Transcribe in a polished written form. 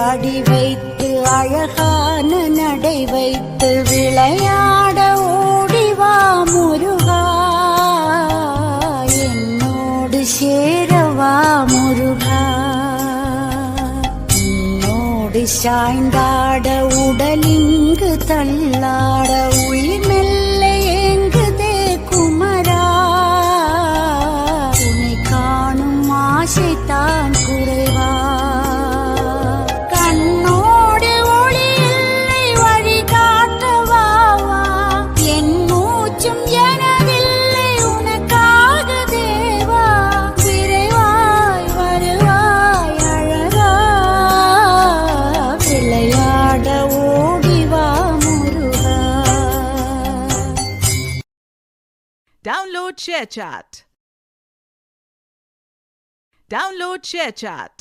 தாடி வைத்து அழகான நடை வைத்து விளையாட ஓடிவா முருகா, என்னோடு சேரவா முருகா. உன்னோடு சாய்ந்தாட உடலிங்கு தள்ளாட உயிர் மெல்ல ஏங்குதே குமரா, உன்னை காணும் ஆசைத்தான் குறைவா. கண்ணோடு ஒளி இல்லை வழி காட்டவாவா, என் மூச்சும் எனதில்லை உனக்காக தேவா. விரைவாய் வருவாய் அழகா, விளையாட ஓடிவா முருகா. Download ShareChat.